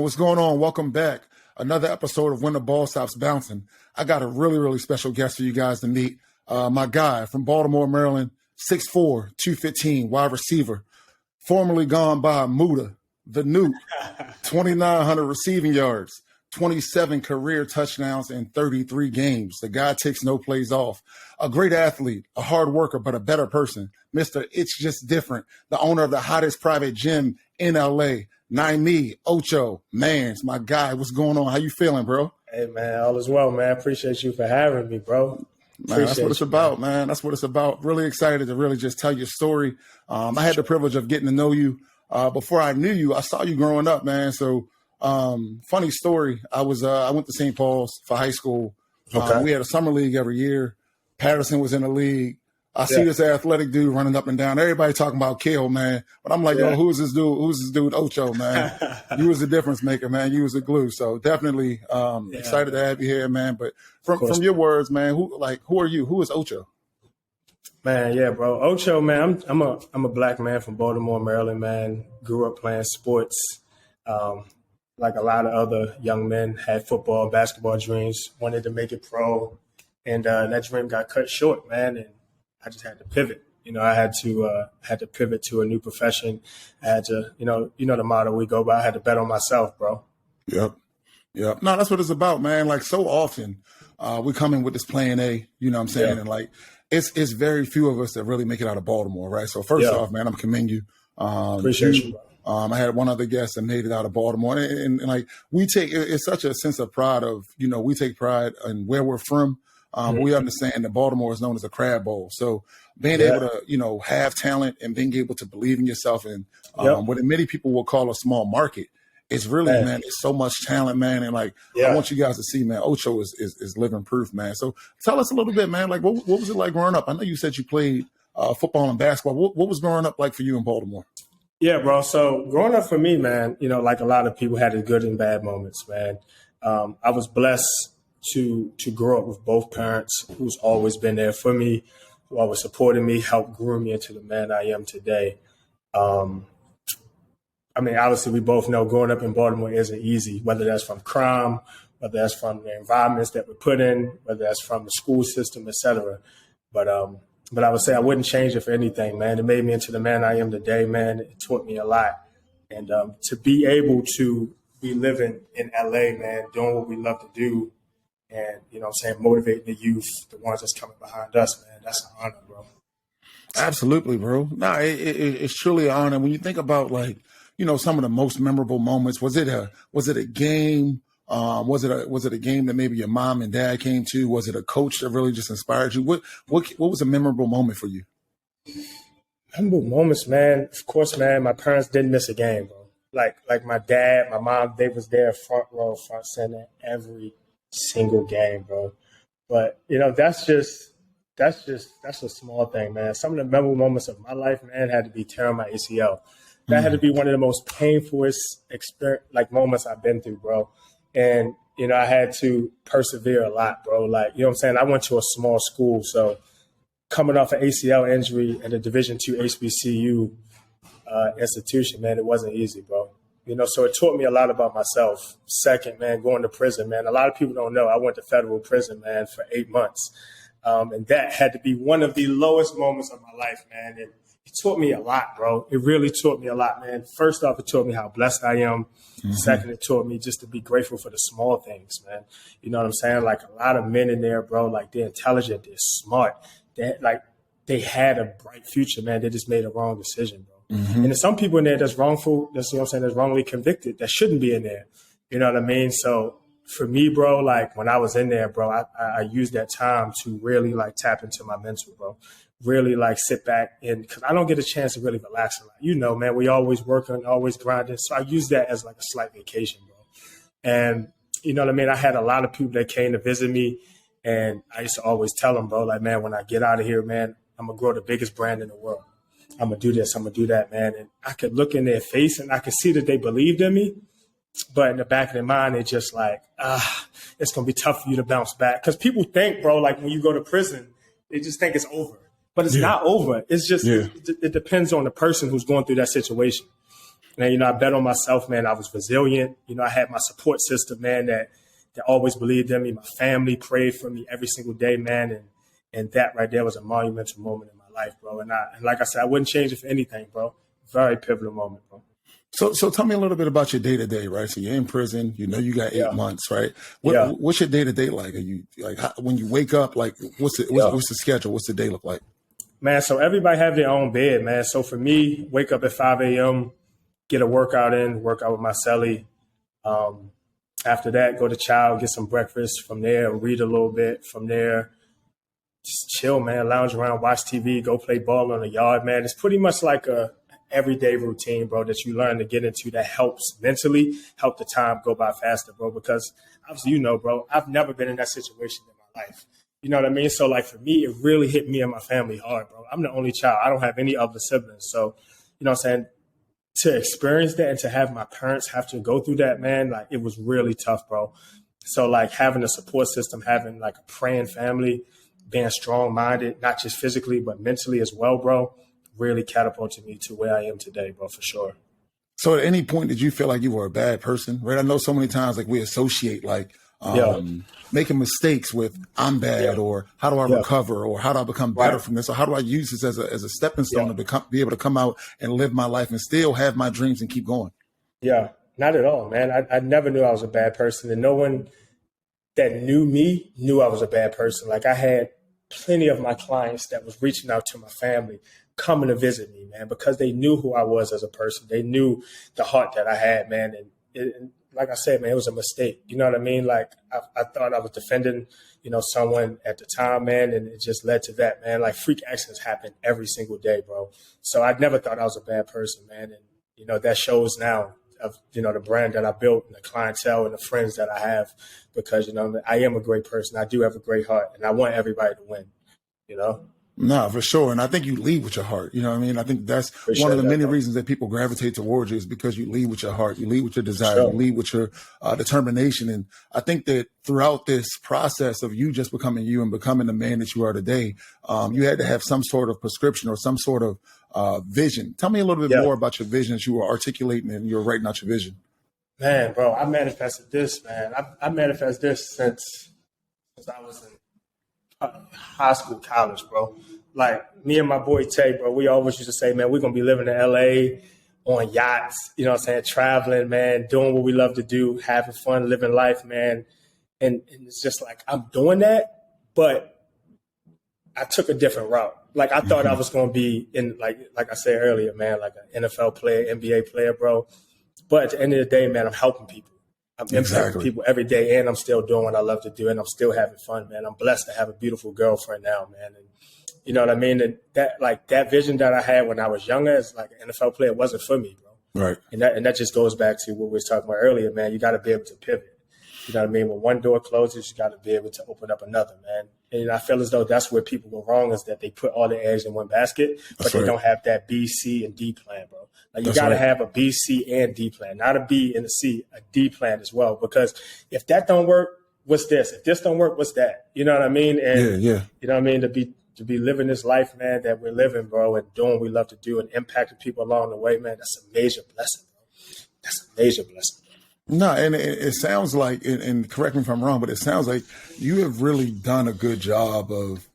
what's going on? Welcome back. Another episode of When the Ball Stops Bouncing. I got a really, really special guest for you guys to meet. My guy from Baltimore, Maryland, 6'4", 215, wide receiver, formerly gone by Muda, the Newt, 2,900 receiving yards, 27 career touchdowns in 33 games. The guy takes no plays off. A great athlete, a hard worker, but a better person. Mr. It's Just Different, the owner of the hottest private gym in LA. Nyme, Ocho, man, my guy. What's going on? How you feeling, bro? Hey, man, all is well, man. Appreciate you for having me, bro. Man, that's what it's about, man. That's what it's about. Really excited to really just tell your story. I had the privilege of getting to know you. Before I knew you, I saw you growing up, man. So, funny story. I went to St. Paul's for high school. Okay. We had a summer league every year. Patterson was in the league. I see this athletic dude running up and down. Everybody talking about Kale, man. But I'm like, yo, who's this dude? Who's this dude, Ocho, man? You was the difference maker, man. You was the glue. So definitely excited to have you here, man. But from your words, man, who are you? Who is Ocho? Man, yeah, bro. Ocho, man, I'm a black man from Baltimore, Maryland, man. Grew up playing sports. Like a lot of other young men, had football and basketball dreams, wanted to make it pro. And that dream got cut short, man. And I just had to pivot. I had to pivot to a new profession. I had to, the motto we go by. I had to bet on myself, bro. Yep. No, that's what it's about, man. Like so often, we come in with this plan A. You know what I'm saying? Yeah. And like, it's very few of us that really make it out of Baltimore, right? So first off, man, I'm commend you. Appreciate you, bro. I had one other guest that made it out of Baltimore, and like it's such a sense of pride of we take pride in where we're from. We understand that Baltimore is known as a crab bowl. So being able to, have talent and being able to believe in yourself and what many people will call a small market, it's really, man, it's so much talent, man. And like, I want you guys to see, man, Ocho is living proof, man. So tell us a little bit, man, like what was it like growing up? I know you said you played football and basketball. What was growing up like for you in Baltimore? Yeah, bro. So growing up for me, man, like a lot of people had the good and bad moments, man. I was blessed to grow up with both parents who's always been there for me, who always supported me, helped groom me into the man I am today. Obviously we both know growing up in Baltimore isn't easy, whether that's from crime, whether that's from the environments that we're put in, whether that's from the school system, et cetera. But I would say I wouldn't change it for anything, man. It made me into the man I am today, man. It taught me a lot. And to be able to be living in LA, man, doing what we love to do, and, motivating the youth, the ones that's coming behind us, man, that's an honor, bro. Absolutely, bro. No, it's truly an honor. When you think about some of the most memorable moments, was it a game? Was it a game that maybe your mom and dad came to? Was it a coach that really just inspired you? What was a memorable moment for you? Memorable moments, man. Of course, man, my parents didn't miss a game, bro. Like my dad, my mom, they was there front row, front center every single game, bro. But that's a small thing, man. Some of the memorable moments of my life, man, had to be tearing my ACL. That had to be one of the most painfulest moments I've been through, bro. And I had to persevere a lot, bro. Like, what I'm saying? I went to a small school, so coming off an ACL injury at a Division II HBCU institution, man, it wasn't easy, bro. So it taught me a lot about myself. Second, man, going to prison, man. A lot of people don't know I went to federal prison, man, for 8 months. And that had to be one of the lowest moments of my life, man. And it taught me a lot, bro. It really taught me a lot, man. First off, it taught me how blessed I am. Mm-hmm. Second, it taught me just to be grateful for the small things, man. You know what I'm saying? Like a lot of men in there, bro, like they're intelligent, they're smart. They had a bright future, man. They just made a wrong decision, bro. Mm-hmm. And there's some people in there that's wrongful, that's wrongly convicted, that shouldn't be in there. You know what I mean? So for me, bro, like when I was in there, bro, I used that time to really tap into my mental, bro. Really sit back because I don't get a chance to really relax a lot. Man, we always working, always grinding. So I use that as a slight vacation, bro. And you know what I mean? I had a lot of people that came to visit me, and I used to always tell them, bro, man, when I get out of here, man, I'm going to grow the biggest brand in the world. I'm going to do this. I'm going to do that, man. And I could look in their face and I could see that they believed in me. But in the back of their mind, they're just it's going to be tough for you to bounce back. Because people think, bro, when you go to prison, they just think it's over. But it's not over. It's just, it depends on the person who's going through that situation. And, I bet on myself, man. I was resilient. I had my support system, man, that always believed in me. My family prayed for me every single day, man. And that right there was a monumental moment in my life, bro. And like I said, I wouldn't change it for anything, bro. Very pivotal moment, bro. So tell me a little bit about your day to day, right? So you're in prison, you got 8 months, right? What's your day to day like? Are you like when you wake up, like what's the schedule? What's the day look like? Man, so everybody have their own bed, man. So for me, wake up at 5 a.m., get a work out with my celly. After that, go to chow, get some breakfast. From there, read a little bit. From there, just chill, man, lounge around, watch TV, go play ball on the yard, man. It's pretty much like a everyday routine, bro, that you learn to get into that helps mentally, help the time go by faster, bro, because obviously, bro, I've never been in that situation in my life. You know what I mean? So, like, for me, it really hit me and my family hard, bro. I'm the only child. I don't have any other siblings. So, what I'm saying? To experience that and to have my parents have to go through that, man, like, it was really tough, bro. So, like, having a support system, having, like, a praying family, being strong-minded, not just physically, but mentally as well, bro, really catapulted me to where I am today, bro, for sure. So at any point, did you feel like you were a bad person, right? I know so many times, like, we associate, like, making mistakes with I'm bad or how do I recover or how do I become better from this or how do I use this as a stepping stone to be able to come out and live my life and still have my dreams and keep going? Yeah, not at all, man. I never knew I was a bad person, and no one that knew me knew I was a bad person. Like, I had plenty of my clients that was reaching out to my family, coming to visit me, man, because they knew who I was as a person. They knew the heart that I had, man. And like I said, man, it was a mistake. You know what I mean? Like, I thought I was defending, someone at the time, man, and it just led to that, man. Like, freak accidents happen every single day, bro. So I never thought I was a bad person, man. And, that shows now of, the brand that I built and the clientele and the friends that I have because, I am a great person. I do have a great heart, and I want everybody to win, No, for sure. And I think you lead with your heart. You know what I mean? I think that's one of the many reasons that people gravitate towards you is because you lead with your heart. You lead with your desire. You lead with your determination. And I think that throughout this process of you just becoming you and becoming the man that you are today, you had to have some sort of prescription or some sort of vision. Tell me a little bit more about your vision that you were articulating and you were writing out your vision. Man, bro, I manifested this, man. I manifested this since I was in high school, college, bro. Like, me and my boy Tay, bro, we always used to say, man, we're going to be living in LA on yachts, traveling, man, doing what we love to do, having fun, living life, man. And it's just like, I'm doing that, but I took a different route. Like, I thought I was going to be in, like I said earlier, man, like an NFL player, NBA player, bro. But at the end of the day, man, I'm helping people. I'm impacting people every day, and I'm still doing what I love to do, and I'm still having fun, man. I'm blessed to have a beautiful girlfriend now, man. And you know what I mean? And that vision that I had when I was younger as like an NFL player wasn't for me, bro. Right. And that just goes back to what we were talking about earlier, man. You got to be able to pivot. You know what I mean? When one door closes, you got to be able to open up another, man. And I feel as though that's where people go wrong is that they put all their eggs in one basket, but they don't have that B, C, and D plan, bro. Like, you got to have a B, C, and D plan, not a B and a C, a D plan as well. Because if that don't work, what's this? If this don't work, what's that? You know what I mean? And you know what I mean? To be living this life, man, that we're living, bro, and doing what we love to do and impacting people along the way, man, that's a major blessing, bro. That's a major blessing. No, and it sounds like, and correct me if I'm wrong, but it sounds like you have really done a good job of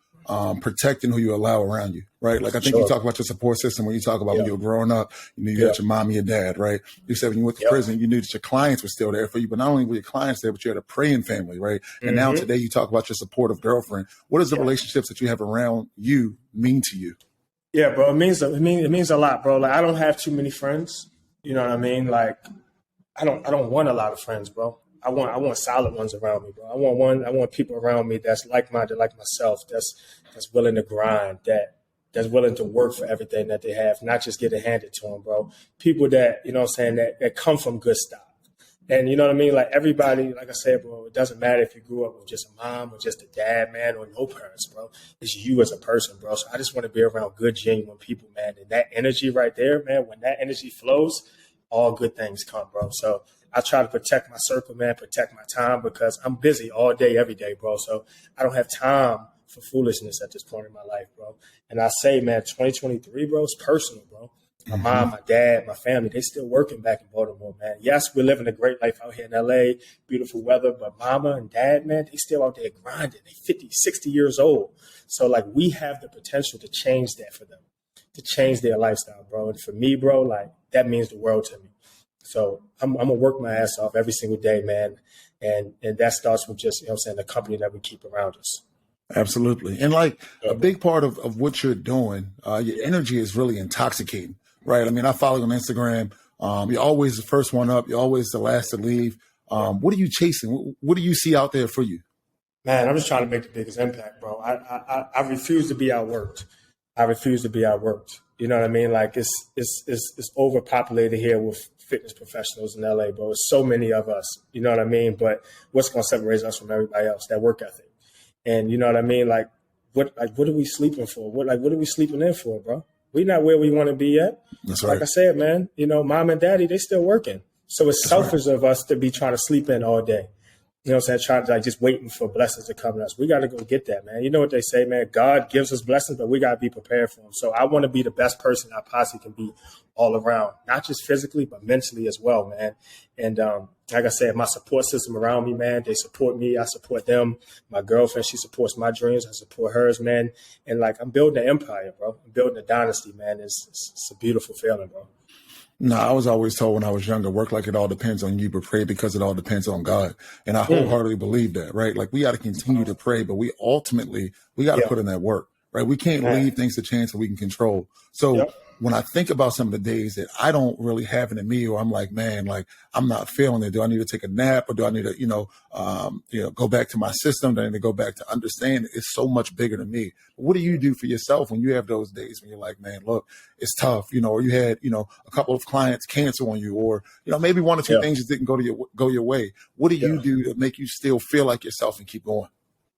protecting who you allow around you, right? Like, I think you talk about your support system when you talk about when you were growing up, you knew you had your mom and your dad, right? You said when you went to prison, you knew that your clients were still there for you, but not only were your clients there, but you had a praying family, right? And now today you talk about your supportive girlfriend. What does the relationships that you have around you mean to you? Yeah, bro, it means a lot, bro. Like, I don't have too many friends. You know what I mean? Like, I don't want a lot of friends, bro. I want solid ones around me, bro. I want people around me that's like-minded, like myself, that's willing to grind, that's willing to work for everything that they have, not just get it handed to them, bro. People that, you know what I'm saying, that come from good stuff. And you know what I mean? Like, everybody, like I said, bro, it doesn't matter if you grew up with just a mom or just a dad, man, or no parents, bro. It's you as a person, bro. So I just want to be around good, genuine people, man. And that energy right there, man, when that energy flows, all good things come, bro. So I try to protect my circle, man, protect my time, because I'm busy all day, every day, bro. So I don't have time for foolishness at this point in my life, bro. And I say, man, 2023, bro, it's personal, bro. My mom, my dad, my family, they still working back in Baltimore, man. Yes, we're living a great life out here in LA, beautiful weather, but mama and dad, man, they still out there grinding. They 50, 60 years old. So like we have the potential to change that for them, to change their lifestyle, bro. And for me, bro, like that means the world to me. So I'm gonna work my ass off every single day, man. And that starts with just, the company that we keep around us. Absolutely. And like a big part of what you're doing, your energy is really intoxicating, right? I mean, I follow you on Instagram. You're always the first one up. You're always the last to leave. What are you chasing? What do you see out there for you? Man, I'm just trying to make the biggest impact, bro. I refuse to be outworked. I refuse to be outworked. You know what I mean? Like it's overpopulated here with fitness professionals in LA, bro. It's so many of us. You know what I mean? But what's going to separate us from everybody else? That work ethic. And you know what I mean? Like what are we sleeping for? What are we sleeping in for, bro? We're not where we want to be yet. That's right. Like I said, man, mom and daddy, they still working. So it's selfish of us to be trying to sleep in all day. You know what I'm saying? Trying to like just waiting for blessings to come to us. We got to go get that, man. You know what they say, man? God gives us blessings, but we got to be prepared for them. So I want to be the best person I possibly can be all around, not just physically, but mentally as well, man. And like I said, my support system around me, man, they support me. I support them. My girlfriend, she supports my dreams. I support hers, man. And like I'm building an empire, bro. I'm building a dynasty, man. It's a beautiful feeling, bro. No, I was always told when I was younger, work like it all depends on you, but pray because it all depends on God. And I wholeheartedly believe that, right? Like we got to continue to pray, but we got to put in that work, right? We can't leave things to chance that we can control. So when I think about some of the days that I don't really have it in me, or I'm like, man, like I'm not feeling it. Do I need to take a nap, or do I need to, go back to my system? Do I need to go back to understand it's so much bigger than me? But what do you do for yourself when you have those days when you're like, man, look, it's tough, or you had, a couple of clients cancel on you, or, maybe one or two things just didn't go your way. What do you do to make you still feel like yourself and keep going?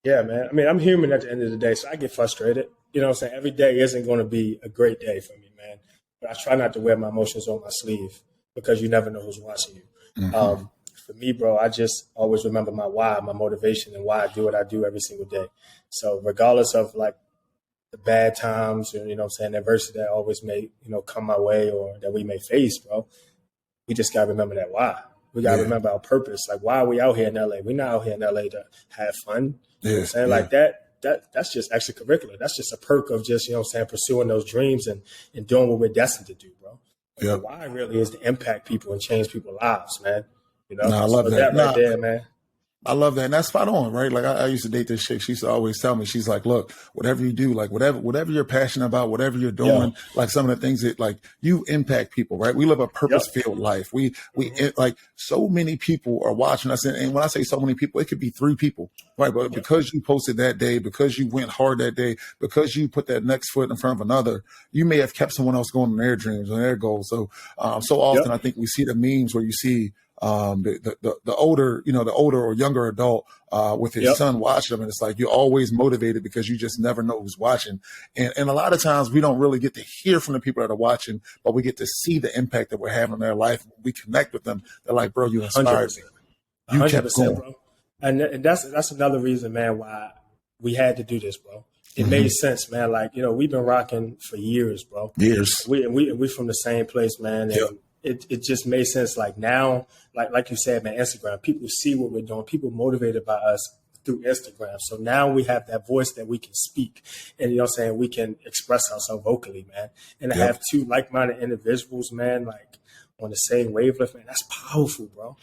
Yeah, man. I mean, I'm human at the end of the day, so I get frustrated. You know what I'm saying? Every day isn't going to be a great day for me, man. But I try not to wear my emotions on my sleeve because you never know who's watching you. Mm-hmm. For me, bro, I just always remember my why, my motivation, and why I do what I do every single day. So regardless of like the bad times or, adversity that always may, come my way or that we may face, bro, we just got to remember that why. We got to remember our purpose. Like, why are we out here in LA? We're not out here in LA to have fun. You know what I'm saying? Like that's just extracurricular. That's just a perk of just, pursuing those dreams and doing what we're destined to do, bro. The why really is to impact people and change people's lives, man. No, I love that. Right there, man. I love that. And that's spot on, right? Like I used to date this chick. She used to always tell me, she's like, look, whatever you do, like whatever you're passionate about, whatever you're doing, like some of the things that like you impact people, right? We live a purpose-filled life. We like so many people are watching us. And when I say so many people, it could be 3 people, right? But because you posted that day, because you went hard that day, because you put that next foot in front of another, you may have kept someone else going in their dreams and their goals. So, so often I think we see the memes where you see, the older or younger adult with his son watching him, and it's like you're always motivated because you just never know who's watching. And a lot of times we don't really get to hear from the people that are watching, but we get to see the impact that we're having in their life. We connect with them. They're like, bro, you inspired me. You kept going. Bro. And that's another reason, man, why we had to do this, bro. It made sense, man. Like, we've been rocking for years, bro. Years. We from the same place, man. And it just made sense. Like now, like you said, man, Instagram, people see what we're doing. People motivated by us through Instagram. So now we have that voice that we can speak and, we can express ourselves vocally, man. And to have 2 like-minded individuals, man, like on the same wavelength, man, that's powerful, bro.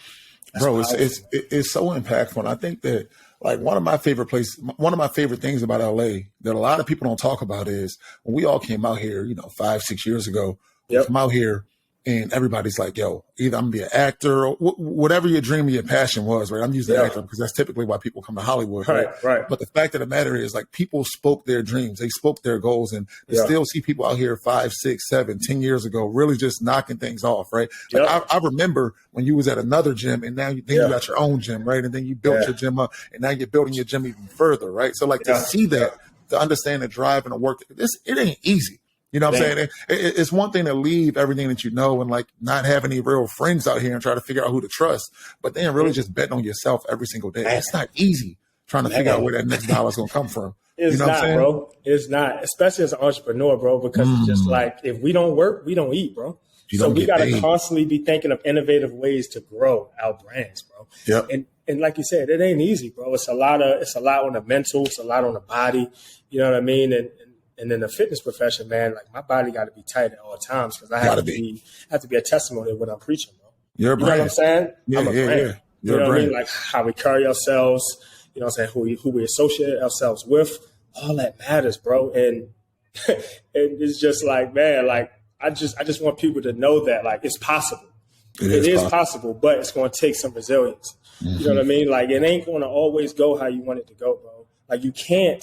It's so impactful. And I think that like one of my favorite things about LA that a lot of people don't talk about is when we all came out here, 5-6 years ago, we come out here and everybody's like, yo, either I'm gonna be an actor or whatever your dream or your passion was, right? I'm using actor because that's typically why people come to Hollywood, right? But the fact of the matter is like people spoke their dreams, they spoke their goals, and you still see people out here 5, 6, 7, 10 years ago really just knocking things off, right? Like I remember when you was at another gym and now you got your own gym, right? And then you built your gym up and now you're building your gym even further, right? So like to see that, to understand the drive and the work, it ain't easy. You know what I'm saying? It's one thing to leave everything that you know and like not have any real friends out here and try to figure out who to trust, but then really just betting on yourself every single day. It's not easy trying to figure out where that next dollar is going to come from. It's You know what I'm not, saying? bro. It's not, especially as an entrepreneur, bro, because it's just like, if we don't work, we don't eat, bro. You So don't we get got to paid. constantly be thinking of innovative ways to grow our brands, bro. Yep. And like you said, it ain't easy, bro. It's a lot on the mental, it's a lot on the body. You know what I mean? And in the fitness profession, man, like my body got to be tight at all times because I have to be a testimony of what I'm preaching, bro. You're a brand. You know what I'm saying? Yeah, I'm a brand. yeah. You know what I mean? Like how we carry ourselves, you know what I'm saying, who we associate ourselves with, all that matters, bro. And and it's just like, man, like I just want people to know that like it's possible. It is possible, but it's going to take some resilience. You know what I mean? Like it ain't going to always go how you want it to go, bro. Like you can't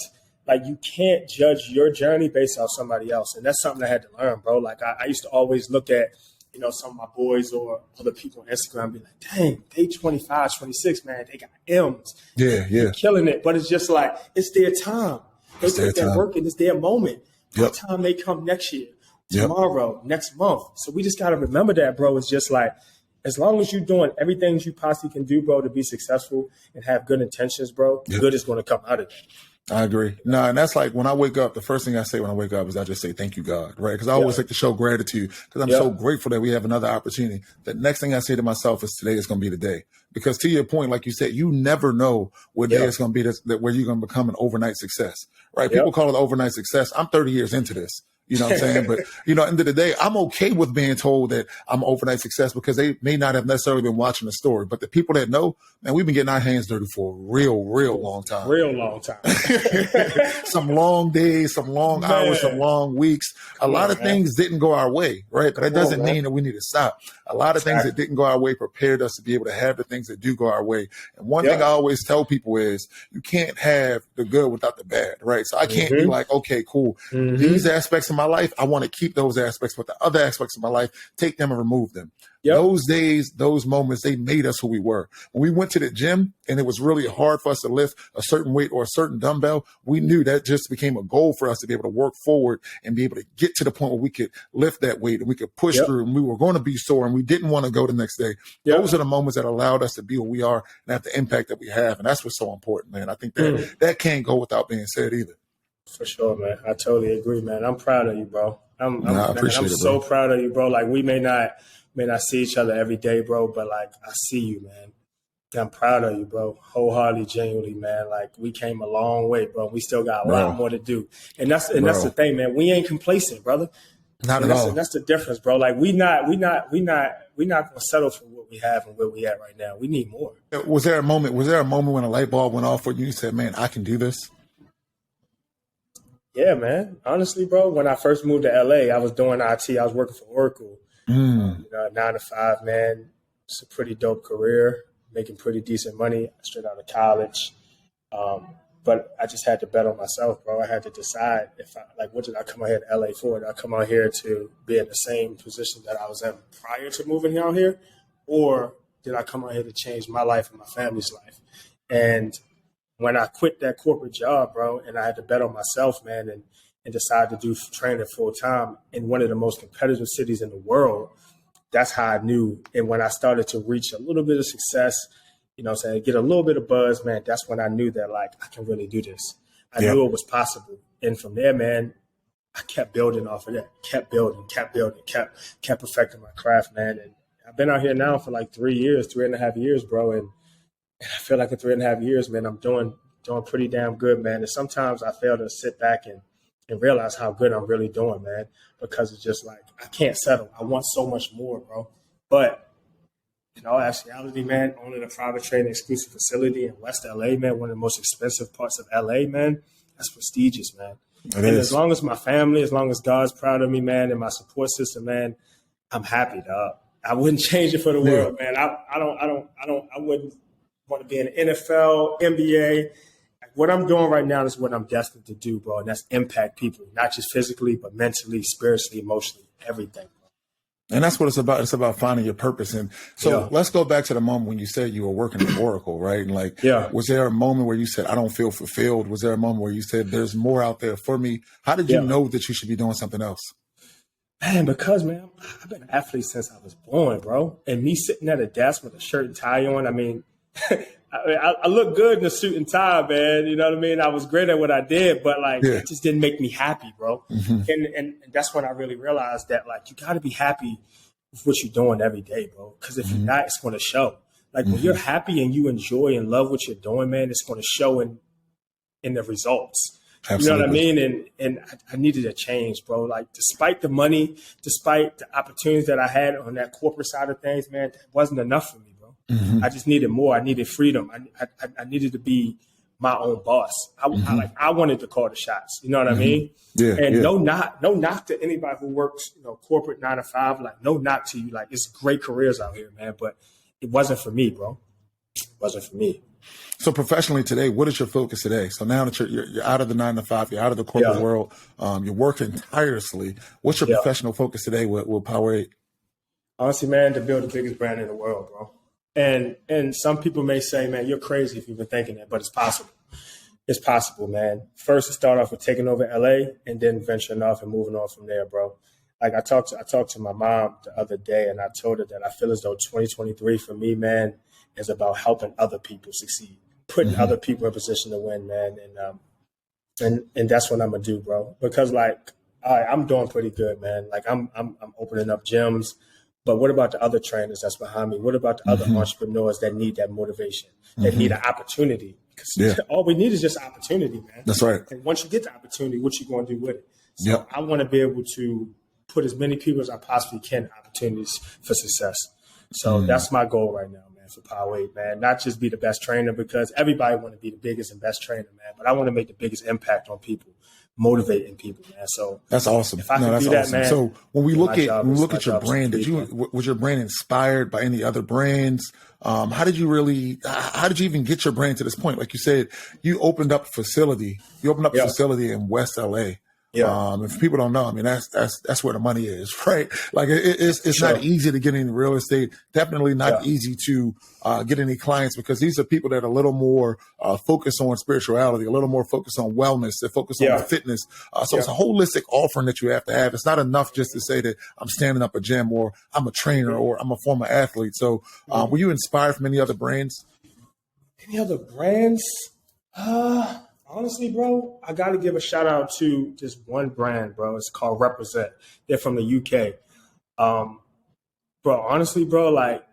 judge your journey based off somebody else. And that's something I had to learn, bro. Like I used to always look at, you know, some of my boys or other people on Instagram and be like, dang, they 25, 26, man, they got M's. Yeah. They're killing it. But it's just like, it's their time. They put that work in, it's their moment. What time they come next year, tomorrow, next month. So we just got to remember that, bro. It's just like, as long as you're doing everything you possibly can do, bro, to be successful and have good intentions, bro, good is going to come out of it. I agree. No, and that's like when I wake up, the first thing I say when I wake up is I just say, thank you, God, right? Because I always like to show gratitude because I'm so grateful that we have another opportunity. The next thing I say to myself is today is going to be the day. Because to your point, like you said, you never know what day it's going to be where you're going to become an overnight success, right? People call it overnight success. I'm 30 years into this. You know what I'm saying? But, you know, at the end of the day, I'm okay with being told that I'm overnight success because they may not have necessarily been watching the story. But the people that know, man, we've been getting our hands dirty for a real long time. Real long time. Some long days, some long hours, some long weeks. A lot of things didn't go our way, right? But that doesn't mean that we need to stop. A lot of things that didn't go our way prepared us to be able to have the things that do go our way. And one thing I always tell people is you can't have the good without the bad, right? So I can't be like, okay, cool. These aspects of my life, I want to keep those aspects, but the other aspects of my life, take them and remove them. Those days, those moments, they made us who we were. When we went to the gym and it was really hard for us to lift a certain weight or a certain dumbbell, we knew that just became a goal for us to be able to work forward and be able to get to the point where we could lift that weight and we could push through and we were going to be sore and we didn't want to go the next day. Those are the moments that allowed us to be who we are and have the impact that we have. And that's what's so important, man. I think that that can't go without being said either. For sure, man. I totally agree, man. I'm proud of you, bro. I'm so proud of you, bro. Like we may not see each other every day, bro, but like I see you, man. I'm proud of you, bro. Wholeheartedly, genuinely, man. Like we came a long way, bro. We still got a lot more to do. And that's the thing, man. We ain't complacent, brother. Not at all. That's the difference, bro. Like we not gonna settle for what we have and where we at right now. We need more. Was there a moment when a light bulb went off for you and you said, man, I can do this? Yeah, man. Honestly, bro, when I first moved to LA, I was doing IT. I was working for Oracle. You know, 9 to 5, man. It's a pretty dope career, making pretty decent money straight out of college. But I just had to bet on myself, bro. I had to decide what did I come out here to LA for? Did I come out here to be in the same position that I was in prior to moving out here? Or did I come out here to change my life and my family's life? And when I quit that corporate job, bro, and I had to bet on myself, man, and decided to do training full time in one of the most competitive cities in the world, that's how I knew. And when I started to reach a little bit of success, you know what I'm saying, get a little bit of buzz, man, that's when I knew that, like, I can really do this. I knew it was possible. And from there, man, I kept building off of that, kept building, kept perfecting my craft, man. And I've been out here now for like 3.5 years, bro. And I feel like in 3.5 years, man, I'm doing pretty damn good, man. And sometimes I fail to sit back and realize how good I'm really doing, man, because it's just like, I can't settle. I want so much more, bro. But in all actuality, man, owning a private training exclusive facility in West LA, man, one of the most expensive parts of LA, man, that's prestigious, man. As long as my family, as long as God's proud of me, man, and my support system, man, I'm happy, dog. I wouldn't change it for the world, man. I wouldn't want to be in the NFL, NBA. What I'm doing right now is what I'm destined to do, bro. And that's impact people, not just physically, but mentally, spiritually, emotionally, everything, bro. And that's what it's about. It's about finding your purpose. And so let's go back to the moment when you said you were working at Oracle, right? And like, was there a moment where you said, I don't feel fulfilled? Was there a moment where you said, there's more out there for me? How did you know that you should be doing something else? Man, because, man, I've been an athlete since I was born, bro. And me sitting at a desk with a shirt and tie on, I mean, I look good in a suit and tie, man. You know what I mean? I was great at what I did, but like it just didn't make me happy, bro. And that's when I really realized that like you got to be happy with what you're doing every day, bro. Because if you're not, it's going to show. Like when you're happy and you enjoy and love what you're doing, man, it's going to show in the results. Absolutely. You know what I mean? And I needed a change, bro. Like despite the money, despite the opportunities that I had on that corporate side of things, man, it wasn't enough for me, bro. I just needed more. I needed freedom. I needed to be my own boss. I wanted to call the shots. You know what I mean? Yeah. And no knock to anybody who works, corporate 9 to 5. Like no knock to you. Like it's great careers out here, man. But it wasn't for me, bro. It wasn't for me. So professionally today, what is your focus today? So now that you're out of the 9 to 5, you're out of the corporate world, you're working tirelessly. What's your professional focus today with Power 8? Honestly, man, to build the biggest brand in the world, bro. And some people may say, man, you're crazy if you've been thinking that, but it's possible. It's possible, man. First, to start off with taking over LA and then venturing off and moving on from there, bro. Like I talked to my mom the other day, and I told her that I feel as though 2023 for me, man, is about helping other people succeed, putting other people in position to win, man. And that's what I'm gonna do, bro. Because like, I'm doing pretty good, man. Like I'm opening up gyms, but what about the other trainers that's behind me? What about the other entrepreneurs that need that motivation, that need an opportunity? Because all we need is just opportunity, man. That's right. And once you get the opportunity, what you gonna do with it? So I want to be able to put as many people as I possibly can in opportunities for success. So that's my goal right now, man, for Power 8, man. Not just be the best trainer, because everybody want to be the biggest and best trainer, man. But I want to make the biggest impact on people, motivating people, man. So that's awesome. If I can do that, man. So when we look at your brand, was your brand inspired by any other brands? How did you even get your brand to this point? Like you said, you opened up a facility. You opened up a facility in West LA. If people don't know, I mean, that's where the money is, right? Like it's not easy to get into real estate. Definitely not easy to get any clients, because these are people that are a little more focused on spirituality, a little more focused on wellness, they're focused on fitness. So it's a holistic offering that you have to have. It's not enough just to say that I'm standing up a gym, or I'm a trainer, or I'm a former athlete. So were you inspired from any other brands? Any other brands? Honestly, bro, I got to give a shout out to just one brand, bro. It's called Represent. They're from the UK. Bro, honestly, bro, like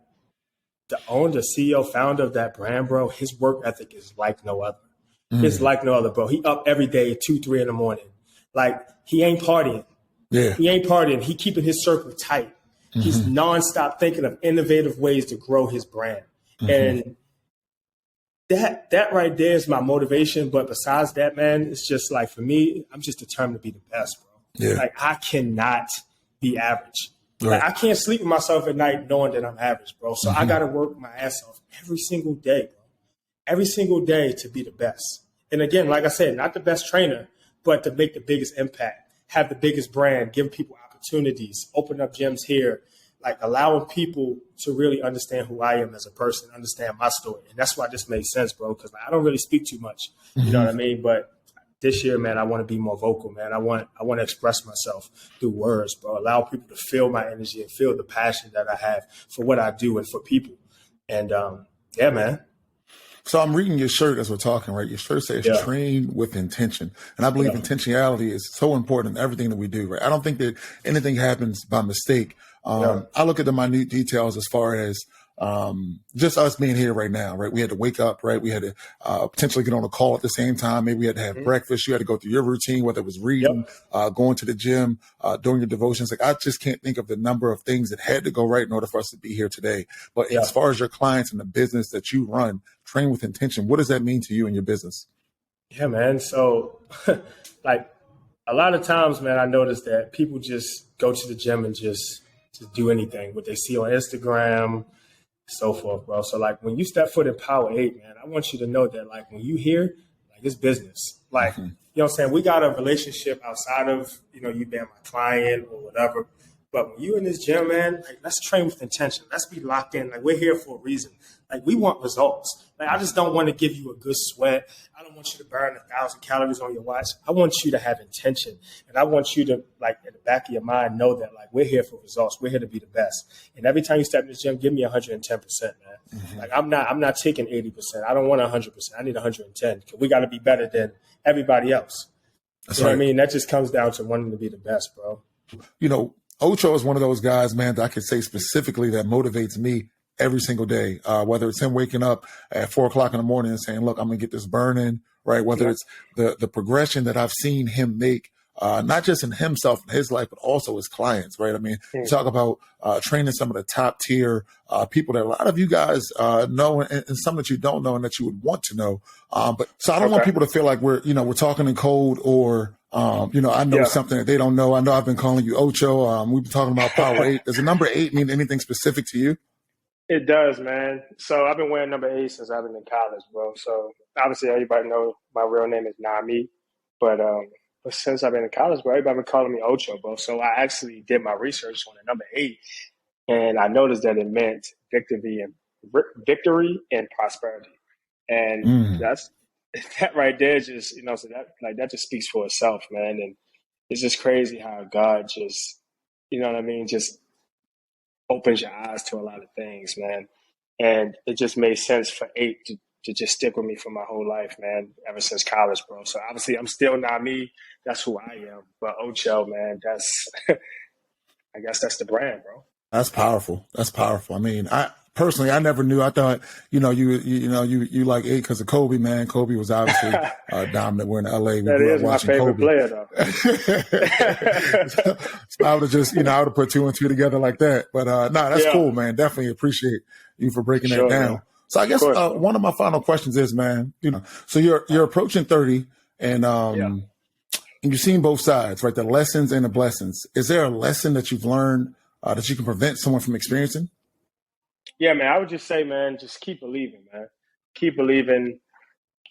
the owner, the CEO, founder of that brand, bro, his work ethic is like no other. It's like no other, bro. He up every day at 2, 3 in the morning. Like he ain't partying. He ain't partying. He keeping his circle tight. He's nonstop thinking of innovative ways to grow his brand. And that right there is my motivation. But besides that, man, it's just like, for me, I'm just determined to be the best, bro. Like I cannot be average. Like I can't sleep with myself at night knowing that I'm average, bro. So I got to work my ass off every single day, bro. Every single day to be the best. And again, like I said, not the best trainer, but to make the biggest impact, have the biggest brand, give people opportunities, open up gyms here, like allowing people to really understand who I am as a person, understand my story. And that's why this makes sense, bro, because I don't really speak too much. You know what I mean? But this year, man, I want to be more vocal, man. I want to express myself through words, bro. Allow people to feel my energy and feel the passion that I have for what I do and for people. And yeah, man. So I'm reading your shirt as we're talking, right? Your shirt says train with intention. And I believe intentionality is so important in everything that we do, right? I don't think that anything happens by mistake. I look at the minute details as far as just us being here right now, right? We had to wake up, right? We had to potentially get on a call at the same time. Maybe we had to have breakfast. You had to go through your routine, whether it was reading, going to the gym, doing your devotions. Like I just can't think of the number of things that had to go right in order for us to be here today. But as far as your clients and the business that you run, train with intention, what does that mean to you and your business? Yeah, man. So like a lot of times, man, I notice that people just go to the gym and just do anything, what they see on Instagram, so forth, bro. So like when you step foot in Power 8, man, I want you to know that like when you here, like it's business. Like, you know what I'm saying? We got a relationship outside of, you being my client or whatever. But when you in this gym, man, like, let's train with intention. Let's be locked in. Like, we're here for a reason. Like, we want results. Like, I just don't want to give you a good sweat. I don't want you to burn 1,000 calories on your watch. I want you to have intention. And I want you to, like, in the back of your mind, know that, like, we're here for results. We're here to be the best. And every time you step in this gym, give me 110%, man. Like, I'm not taking 80%. I don't want 100%. I need 110. We got to be better than everybody else. That's you know right. what I mean? That just comes down to wanting to be the best, bro. You know, Ocho is one of those guys, man, that I could say specifically that motivates me every single day. Whether it's him waking up at 4 o'clock in the morning and saying, look, I'm going to get this burning, right? Whether it's the progression that I've seen him make, not just in himself and his life, but also his clients, right? I mean, you talk about training some of the top tier people that a lot of you guys know and some that you don't know and that you would want to know. But so I don't want people to feel like we're talking in code or, I know something that they don't know. I know I've been calling you Ocho. We've been talking about Power 8. Does the number 8 mean anything specific to you? It does, man. So I've been wearing number 8 since I've been in college, bro. So obviously everybody knows my real name is Nyme. But since I've been in college, bro, everybody been calling me Ocho, bro. So I actually did my research on the number 8, and I noticed that it meant victory and prosperity. And that's that right there. Just so that just speaks for itself, man. And it's just crazy how God just, just opens your eyes to a lot of things, man. And it just made sense for 8 to just stick with me for my whole life, man, ever since college, bro. So obviously I'm still not me. That's who I am. But Ocho, man, that's I guess that's the brand, bro. That's powerful. That's powerful. I mean, I never knew. I thought, you like 8 because of Kobe, man. Kobe was obviously dominant. We're in LA. That is my favorite player, though. So I would have just, I would have put 2 and 2 together like that. But that's cool, man. Definitely appreciate you for breaking that down. Man. So I guess one of my final questions is, man, so you're approaching 30 and you've seen both sides, right? The lessons and the blessings. Is there a lesson that you've learned that you can prevent someone from experiencing? Yeah, man, I would just say, man, just keep believing, man. Keep believing.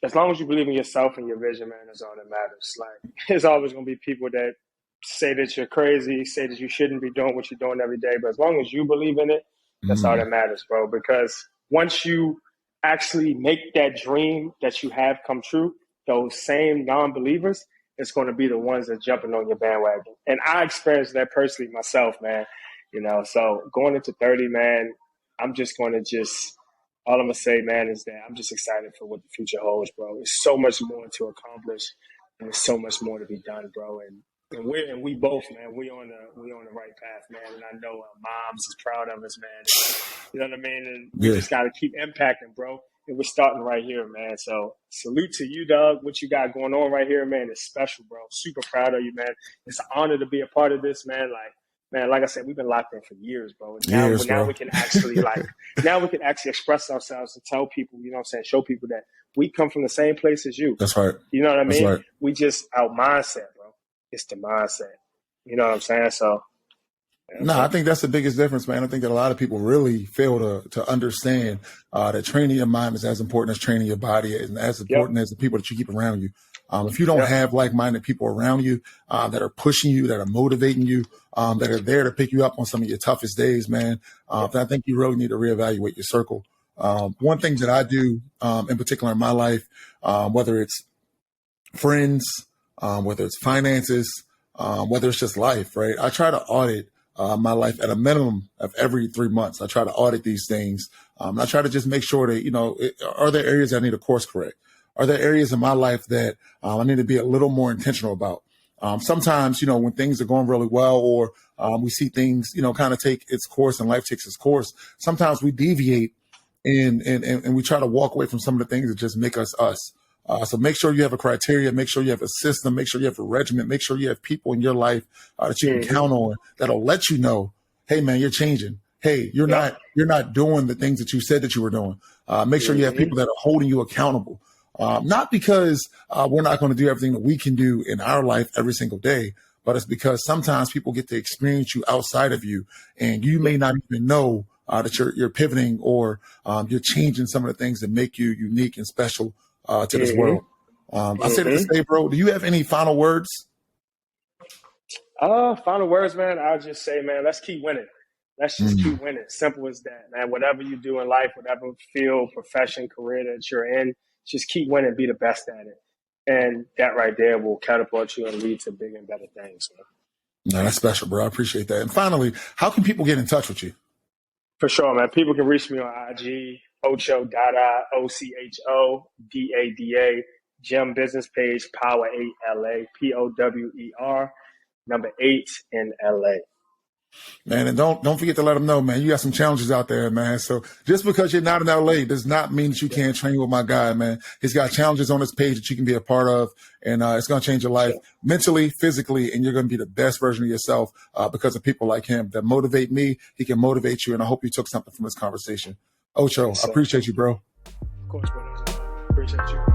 As long as you believe in yourself and your vision, man, that's all that matters. Like, there's always going to be people that say that you're crazy, say that you shouldn't be doing what you're doing every day. But as long as you believe in it, that's all that matters, bro. Because once you actually make that dream that you have come true, those same non-believers, it's going to be the ones that jumping on your bandwagon. And I experienced that personally myself, man. So going into 30, man, I'm just going to all I'm going to say, man, is that I'm just excited for what the future holds, bro. There's so much more to accomplish, and there's so much more to be done, bro. And we both, man, we on the right path, man. And I know moms is proud of us, man. You know what I mean? And we just got to keep impacting, bro. And we're starting right here, man. So salute to you, Doug. What you got going on right here, man, is special, bro. Super proud of you, man. It's an honor to be a part of this, man. Like I said, we've been locked in for years, bro. Now we can actually express ourselves and tell people, show people that we come from the same place as you. That's right. You know what I mean? Right. We just our mindset, bro. It's the mindset. You know what I'm saying? So I think that's the biggest difference, man. I think that a lot of people really fail to understand that training your mind is as important as training your body and as important as the people that you keep around you. If you don't have like-minded people around you that are pushing you, that are motivating you, that are there to pick you up on some of your toughest days, man, then I think you really need to reevaluate your circle. One thing that I do in particular in my life, whether it's friends, whether it's finances, whether it's just life, right? I try to audit my life at a minimum of every 3 months. I try to audit these things. And I try to just make sure that, are there areas I need to course correct? Are there areas in my life that I need to be a little more intentional about? Sometimes, when things are going really well or we see things, kind of take its course and life takes its course, sometimes we deviate and we try to walk away from some of the things that just make us us. So make sure you have a criteria, make sure you have a system, make sure you have a regimen, make sure you have people in your life that you can count on that'll let you know, hey, man, you're changing. Hey, you're not doing the things that you said that you were doing. Make sure you have people that are holding you accountable. Not because we're not going to do everything that we can do in our life every single day, but it's because sometimes people get to experience you outside of you, and you may not even know that you're pivoting or you're changing some of the things that make you unique and special to this world. I say that to say, bro, do you have any final words? Final words, man. I'll just say, man, let's keep winning. Let's just keep winning. Simple as that, man. Whatever you do in life, whatever field, profession, career that you're in, just keep winning, be the best at it. And that right there will catapult you and lead to bigger and better things, man. No, that's special, bro. I appreciate that. And finally, how can people get in touch with you? For sure, man. People can reach me on IG, Ocho Dada, OCHO Gym business page, Power 8 LA, POWER, number 8 in LA. Man, and don't forget to let them know, man, you got some challenges out there, man. So just because you're not in LA does not mean that you can't train with my guy, man. He's got challenges on his page that you can be a part of, and it's going to change your life mentally, physically, and you're going to be the best version of yourself because of people like him that motivate me. He can motivate you, and I hope you took something from this conversation. Ocho, I appreciate you, bro. Of course, brother. Appreciate you.